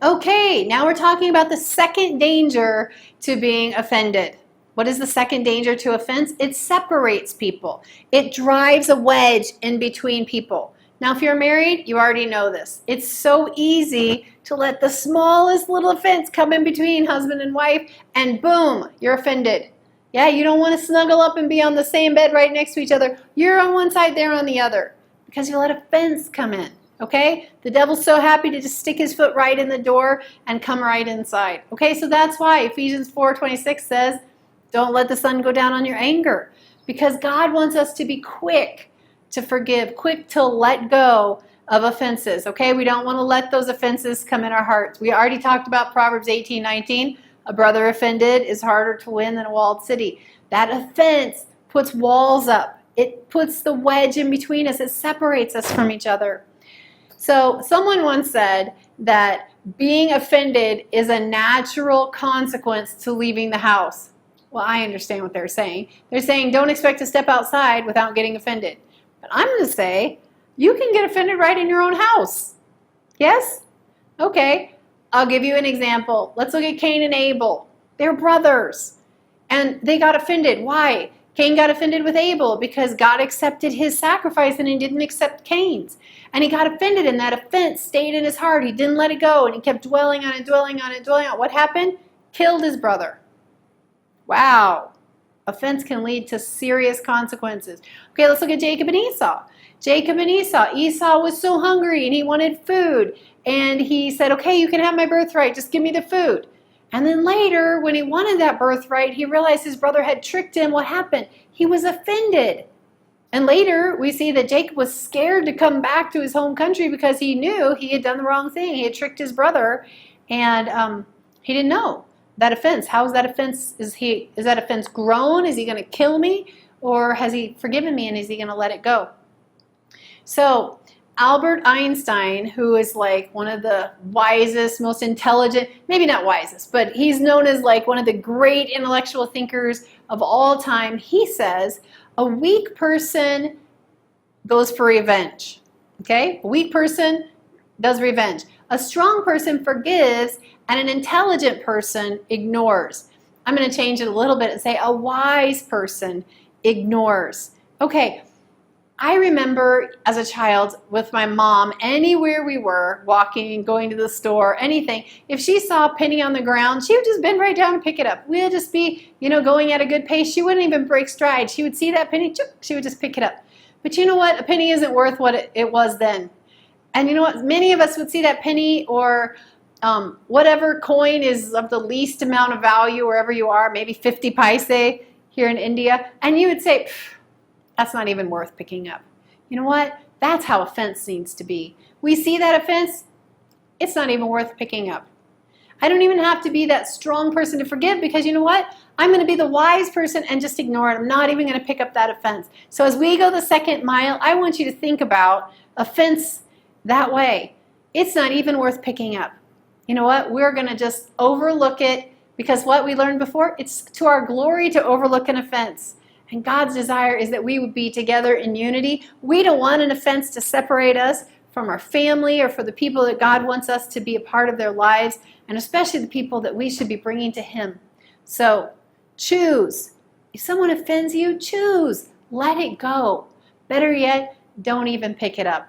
Okay, now we're talking about the second danger to being offended. What is the second danger to offense? It separates people. It drives a wedge in between people. Now, if you're married, you already know this. It's so easy to let the smallest little offense come in between husband and wife, and boom, you're offended. Yeah, you don't want to snuggle up and be on the same bed right next to each other. You're on one side, they're on the other, because you let offense come in. Okay? The devil's so happy to just stick his foot right in the door and come right inside. Okay, so that's why Ephesians 4:26 says, don't let the sun go down on your anger. Because God wants us to be quick to forgive, quick to let go of offenses. Okay, we don't want to let those offenses come in our hearts. We already talked about Proverbs 18:19. A brother offended is harder to win than a walled city. That offense puts walls up. It puts the wedge in between us. It separates us from each other. So someone once said that being offended is a natural consequence to leaving the house. Well, I understand what they're saying. They're saying don't expect to step outside without getting offended. But I'm going to say you can get offended right in your own house. Yes? Okay. I'll give you an example. Let's look at Cain and Abel. They're brothers. And they got offended. Why? Cain got offended with Abel because God accepted his sacrifice and he didn't accept Cain's. And he got offended, and that offense stayed in his heart. He didn't let it go, and he kept dwelling on it, dwelling on it, dwelling on it. What happened? Killed his brother. Wow. Offense can lead to serious consequences. Okay, let's look at Jacob and Esau. Jacob and Esau. Esau was so hungry, and he wanted food. And he said, okay, you can have my birthright. Just give me the food. And then later, when he wanted that birthright, he realized his brother had tricked him. What happened? He was offended. And later, we see that Jacob was scared to come back to his home country because he knew he had done the wrong thing. He had tricked his brother, and he didn't know that offense. How is that offense? Is that offense grown? Is he going to kill me? Or has he forgiven me, and is he going to let it go? So Albert Einstein, who is like one of the wisest, most intelligent, maybe not wisest, but he's known as like one of the great intellectual thinkers of all time, he says, a weak person goes for revenge. Okay? A weak person does revenge. A strong person forgives, and an intelligent person ignores. I'm going to change it a little bit and say a wise person ignores. Okay, I remember as a child with my mom, anywhere we were, walking, going to the store, anything, if she saw a penny on the ground, she would just bend right down and pick it up. We'd just be, going at a good pace. She wouldn't even break stride. She would see that penny, she would just pick it up. But you know what? A penny isn't worth what it was then. And you know what? Many of us would see that penny or whatever coin is of the least amount of value wherever you are, maybe 50 paise here in India, and you would say, that's not even worth picking up. You know what? That's how offense needs to be. We see that offense, it's not even worth picking up. I don't even have to be that strong person to forgive because you know what? I'm going to be the wise person and just ignore it. I'm not even going to pick up that offense. So as we go the second mile, I want you to think about offense that way. It's not even worth picking up. You know what? We're going to just overlook it because what we learned before, it's to our glory to overlook an offense. And God's desire is that we would be together in unity. We don't want an offense to separate us from our family or for the people that God wants us to be a part of their lives, and especially the people that we should be bringing to Him. So choose. If someone offends you, choose. Let it go. Better yet, don't even pick it up.